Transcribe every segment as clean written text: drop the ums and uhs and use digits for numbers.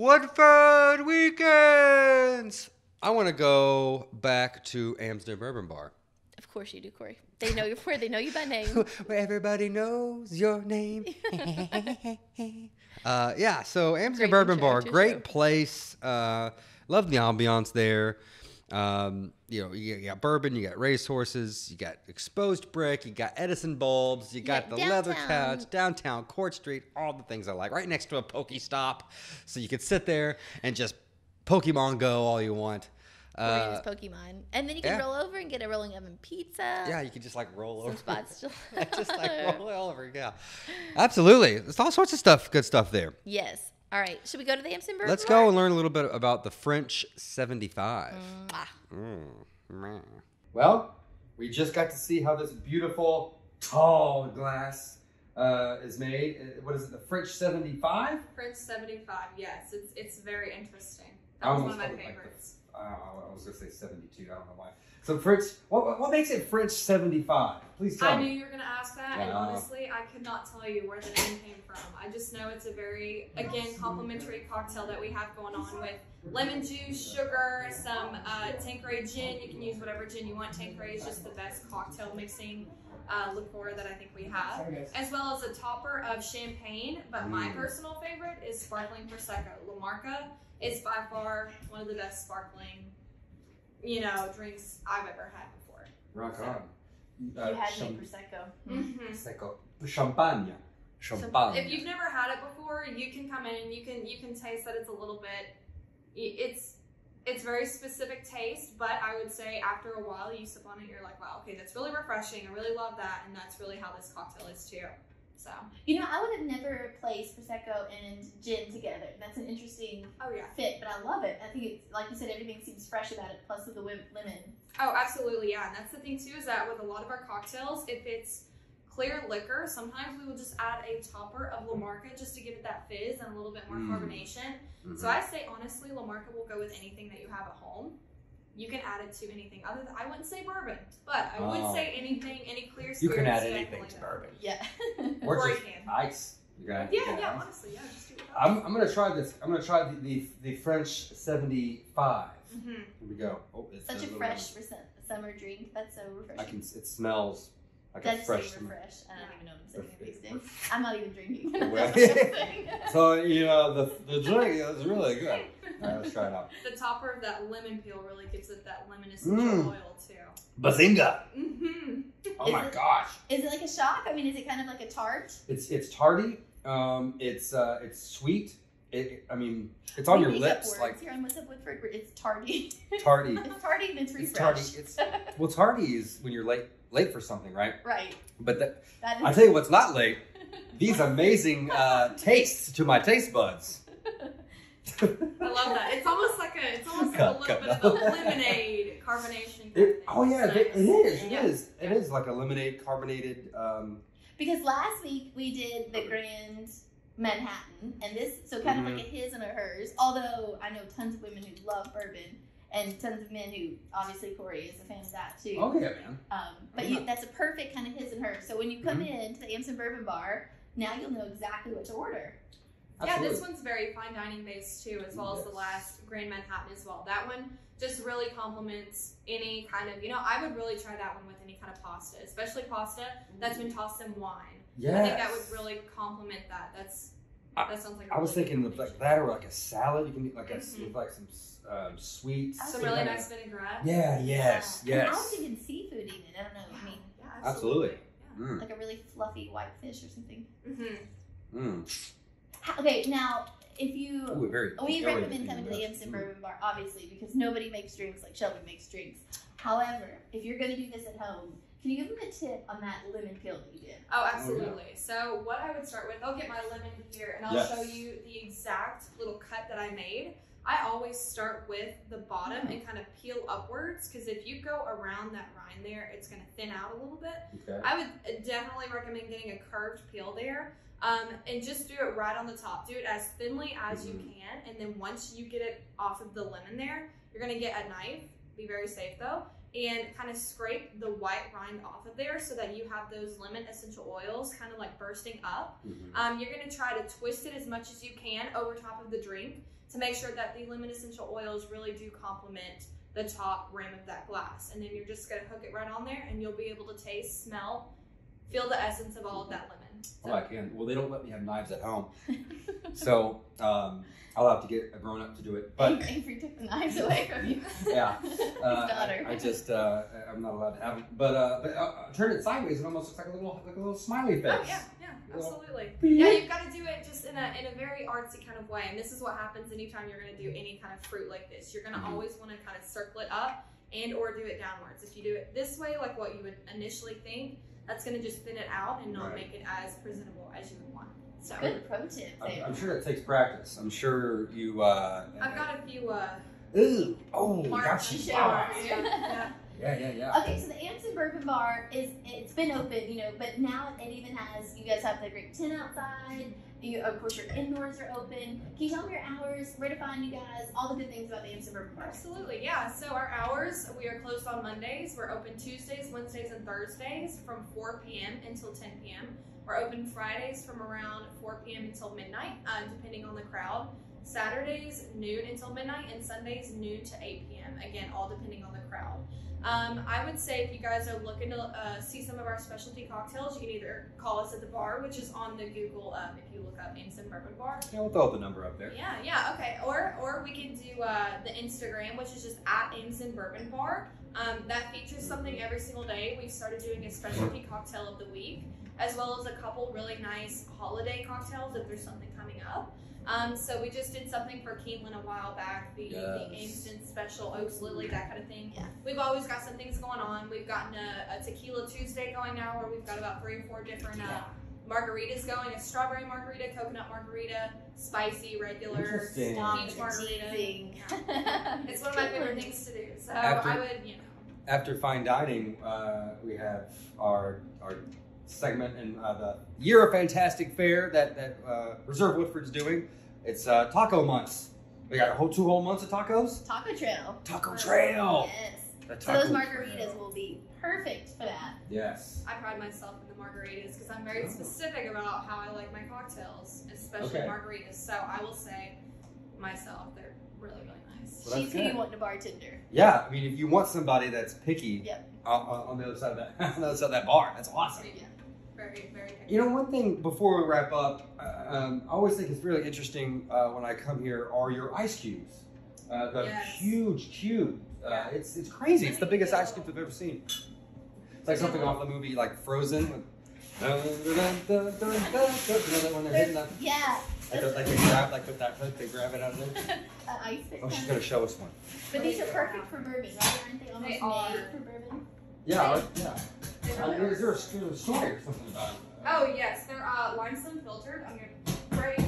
Woodford weekends. I want to go back to Amsden Bourbon Bar. Of course you do, Corey. They know you for They know you by name. Where everybody knows your name. Yeah, so Amsden Bourbon Bar, great place. Love the ambiance there. You got bourbon, you got racehorses, you got exposed brick, you got Edison bulbs, you got the leather couch, downtown, Court Street, all the things I like. Right next to a Pokestop, so you could sit there and just Pokemon Go all you want. Or use Pokemon. And then you can roll over and get a rolling oven pizza. Yeah, you can just like roll over. Some spots still. Just like roll over, yeah. Absolutely. There's all sorts of stuff, good stuff there. Yes. All right. Should we go to the Amsden Bourbon Let's Bar? go and learn a little bit about the French 75. Well, we just got to see how this beautiful, tall glass is made. What is it, the French 75? French 75, yes. It's very interesting. That was one of my favorites. I was going to say 72. I don't know why. So French, what makes it French 75? Please tell me. I knew you were going to ask that, and honestly, I could not tell you where the name came from. I just know it's a very, again, complimentary cocktail that we have going on with lemon juice, sugar, some Tanqueray gin. You can use whatever gin you want. Tanqueray is just the best cocktail mixing liqueur that I think we have, as well as a topper of champagne. But my personal favorite is sparkling Prosecco. La Marca is by far one of the best sparkling, drinks I've ever had before. Rock on. You had me Prosecco. Prosecco. Champagne. Champagne. If you've never had it before, you can come in and you can taste that it's a little bit. It's very specific taste, but I would say after a while you sip on it, you're like, wow, okay, that's really refreshing. I really love that, and that's really how this cocktail is too. So I would have never placed Prosecco and gin together. That's an interesting fit, but I love it. I think it's, like you said, everything seems fresh about it, plus with the lemon. Oh, absolutely, yeah. And that's the thing too, is that with a lot of our cocktails, if it's clear liquor, sometimes we will just add a topper of La Marca just to give it that fizz and a little bit more carbonation. So I say honestly, La Marca will go with anything that you have at home. You can add it to anything other than, I wouldn't say bourbon, but I would say anything, any clear spirits. You can add anything to bourbon. Yeah. Or just ice. Honestly, yeah. Just do it. I'm gonna try this. I'm gonna try the French 75. Here we go. Oh, it's such a fresh summer drink. That's so refreshing. It smells like a fresh. Refresh. I don't even know what I'm saying these days. I'm not even drinking. So the drink is really good. All right, let's try it out. The topper of that lemon peel really gives it that lemon essential oil too. Bazinga! Oh my gosh! Is it like a shock? I mean, is it kind of like a tart? It's tarty. It's sweet. It's on your lips. Like here on What's Up Woodford, it's tarty. Tarty. It's tarty and it's refresh. Tarty is when you're late for something, right? Right. But I tell you what's not late. These amazing tastes to my taste buds. I love that. It's almost like a little bit of a lemonade carbonation. It is. It is like a lemonade carbonated. Because last week we did the Grand Manhattan, and this kind of like a his and a hers. Although I know tons of women who love bourbon, and tons of men who, obviously Corey is a fan of that too. Okay, man. But that's a perfect kind of his and hers. So when you come in to the Amsden Bourbon Bar, now you'll know exactly what to order. Absolutely. Yeah, this one's very fine dining based too, as well as the last Grand Manhattan as well. That one just really complements any kind of, I would really try that one with any kind of pasta, especially pasta that's been tossed in wine. Yes. I think that would really complement that. That sounds like. I was thinking of like that, or like a salad. You can eat like like some sweet. Some really nice vinaigrette. Yeah. Yes. I was thinking seafood even. I don't know. Yeah, absolutely. Yeah. Like a really fluffy white fish or something. Okay, now if you, we recommend coming to the Amsden Bourbon Bar, obviously, because nobody makes drinks like Shelby makes drinks. However, if you're going to do this at home, can you give them a tip on that lemon peel that you did? Oh, absolutely. So what I would start with, I'll get my lemon here, and I'll show you the exact little cut that I made. I always start with the bottom and kind of peel upwards, because if you go around that rind there, it's going to thin out a little bit. Okay. I would definitely recommend getting a curved peel there. And just do it right on the top. Do it as thinly as you can, and then once you get it off of the lemon there, you're going to get a knife, be very safe though, and kind of scrape the white rind off of there so that you have those lemon essential oils kind of like bursting up. You're going to try to twist it as much as you can over top of the drink to make sure that the lemon essential oils really do complement the top rim of that glass. And then you're just gonna hook it right on there, and you'll be able to taste, smell, feel the essence of all of that lemon. So. Oh, I can. Well, they don't let me have knives at home, so I'll have to get a grown up to do it. But Avery took the knives away from you. Yeah, daughter. I just I'm not allowed to have them. But turn it sideways, it almost looks like a little smiley face. Oh yeah, absolutely. Yeah, you've got to do it just in a very artsy kind of way. And this is what happens anytime you're going to do any kind of fruit like this. You're going to always want to kind of circle it up and or do it downwards. If you do it this way, like what you would initially think, that's going to just thin it out and not make it as presentable as you would want. So good pro tip there. I'm sure that takes practice. I'm sure you. I've got a few. Ooh, oh, Marks gotcha. Yeah. Okay, so the Amsden Bourbon Bar it's been open, but now it even has, you guys have the great tent outside. Of course, your indoors are open. Can you tell me your hours, where to find you guys, all the good things about the Amsden Bourbon Bar? Absolutely, yeah. So our hours, we are closed on Mondays. We're open Tuesdays, Wednesdays, and Thursdays from 4 p.m. until 10 p.m. We're open Fridays from around 4 p.m. until midnight, depending on the crowd. Saturdays, noon until midnight, and Sundays, noon to 8 p.m. Again, all depending on the crowd. I would say if you guys are looking to see some of our specialty cocktails, you can either call us at the bar, which is on the Google, if you look up Amsden Bourbon Bar. Yeah, we'll throw the number up there. Yeah, okay. Or we can do the Instagram, which is just at Amsden Bourbon Bar. That features something every single day. We've started doing a specialty cocktail of the week, as well as a couple really nice holiday cocktails if there's something coming up. So we just did something for Keeneland a while back, the Amsden Special Oaks Lily, that kind of thing. Yeah. We've always got some things going on. We've gotten a Tequila Tuesday going now, where we've got about 3 or 4 different margaritas going: a strawberry margarita, coconut margarita, spicy, regular, peach margarita. It's one of my favorite things to do. So I would, After fine dining, we have our segment in the Year of Fantastic Fair that Reserve Woodford's doing. It's taco months. We got 2 whole months of tacos. Taco Trail. Taco Trail. Yes. So those margaritas will be perfect for that. Yes. I pride myself in the margaritas because I'm very specific about how I like my cocktails, especially margaritas. So I will say myself, they're really, really nice. Well, she's who you want in a bartender. Yeah, I mean, if you want somebody that's picky on the other side of that bar, that's awesome. Yeah. Very, very picky. One thing before we wrap up, I always think it's really interesting when I come here are your ice cubes. The huge cube. It's crazy. It's the biggest ice cube I've ever seen. It's like something off the movie like Frozen. When they're hitting that. Yeah. Like they grab, like with that hook, they grab it out of there. Ice pick. Oh, she's gonna show us one. But these are perfect for bourbon, right? Aren't they almost made for bourbon? Yeah, yeah. Is there a story or something about it? Oh yes, they're limestone filtered. I'm gonna break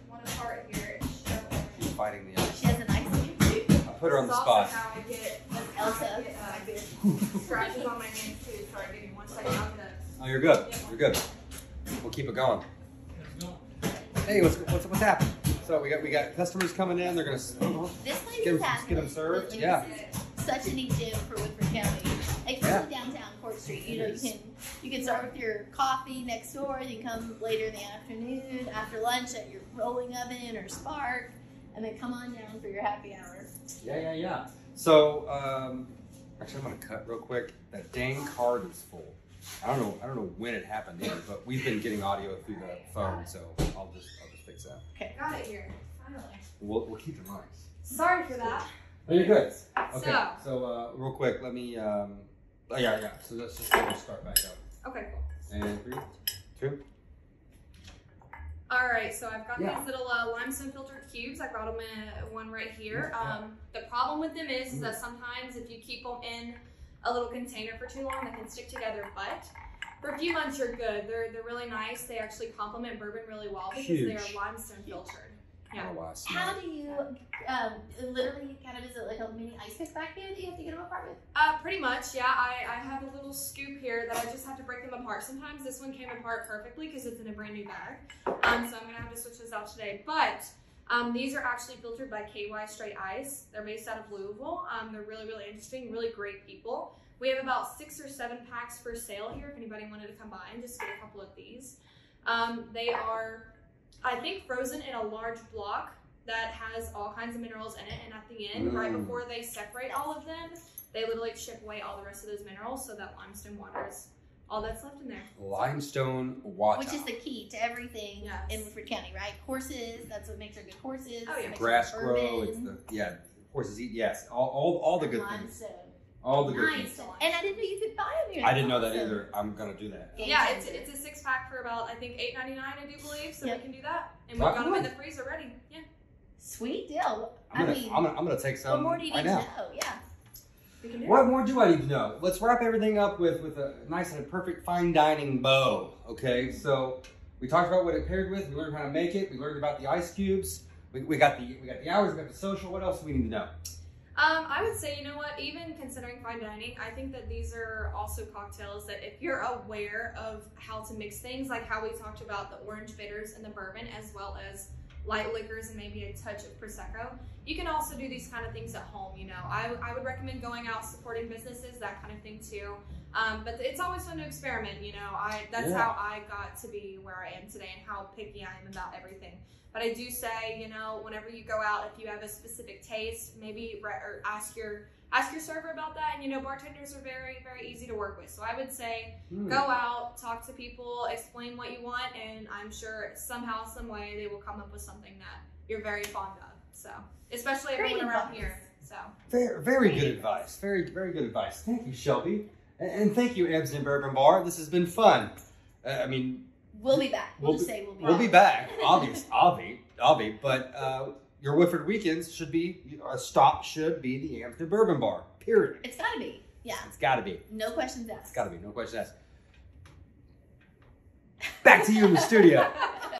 one apart here. She's fighting the ice. She has an ice cube too. I put her on the spot. How I get Elsa. Scratches on my hands too. Sorry, give me 1 second. Oh, you're good. You're good. We'll keep it going. Hey, what's happening? So we got customers coming in. They're gonna this place get them served. Yeah. Such a neat gym for Woodford County, especially downtown Court Street. You can start with your coffee next door. You can come later in the afternoon after lunch at your rolling oven or spark, and then come on down for your happy hour. Yeah. So actually, I'm gonna cut real quick. That dang card is full. I don't know when it happened either, but we've been getting audio through the phone, so I'll just fix that. Okay, got it here. Finally. We'll keep it nice. Sorry for that. Oh, you're good. Okay. So real quick, let me. Yeah. So let's just start back up. Okay, cool. And 3, 2. All right, so I've got these little limestone filtered cubes. I brought them in one right here. The problem with them is that sometimes if you keep them in a little container for too long, they can stick together. But for a few months, you're good. They're really nice. They actually complement bourbon really well because they are limestone filtered. Yeah. How do you literally kind of, is it like a mini ice pick back there that you have to get them apart with? Pretty much, yeah. I have a little scoop here that I just have to break them apart. Sometimes this one came apart perfectly because it's in a brand new bag. So I'm going to have to switch this out today. But these are actually filtered by KY Straight Ice. They're based out of Louisville. They're really, really interesting, really great people. We have about 6 or 7 packs for sale here if anybody wanted to come by and just get a couple of these. They are, I think, frozen in a large block that has all kinds of minerals in it. And at the end, right before they separate all of them, they literally chip away all the rest of those minerals so that limestone water is all that's left in there. Limestone water. Which is the key to everything in Woodford County, right? Horses, that's what makes our good horses. Oh, yeah. Grass grow, it's the, horses eat, yes. All the good things. All the good things. And I didn't know you could buy them here. I didn't know that either. I'm going to do that. Yeah, it's a 6-pack for about, I think, $8.99, I do believe, so we can do that. And we've got them in the freezer ready. Yeah. Sweet deal. I'm gonna take some. What more do you need to know? Yeah. What more do I need to know? Let's wrap everything up with a nice and perfect fine dining bow. Okay, so we talked about what it paired with. We learned how to make it. We learned about the ice cubes. We got the hours. We got the social. What else do we need to know? I would say, you know what, even considering fine dining, I think that these are also cocktails that if you're aware of how to mix things, like how we talked about the orange bitters and the bourbon, as well as light liquors and maybe a touch of Prosecco, you can also do these kind of things at home, you know. I would recommend going out, supporting businesses, that kind of thing too. But it's always fun to experiment, you know. That's how I got to be where I am today and how picky I am about everything. But I do say, you know, whenever you go out, if you have a specific taste, maybe or ask your server about that. And, you know, bartenders are very, very easy to work with. So I would say go out, talk to people, explain what you want, and I'm sure somehow, some way, they will come up with something that you're very fond of. So, especially everyone around here. So very good advice. Very, very good advice. Thank you, Shelby. And thank you, Amsden Bourbon Bar. This has been fun. I mean, we'll be back. We'll be back. Obviously, I'll be. But your Woodford weekends should be a stop. Should be the Amsden Bourbon Bar. Period. It's gotta be. Yeah. It's gotta be. No questions asked. It's gotta be. No questions asked. Back to you in the studio.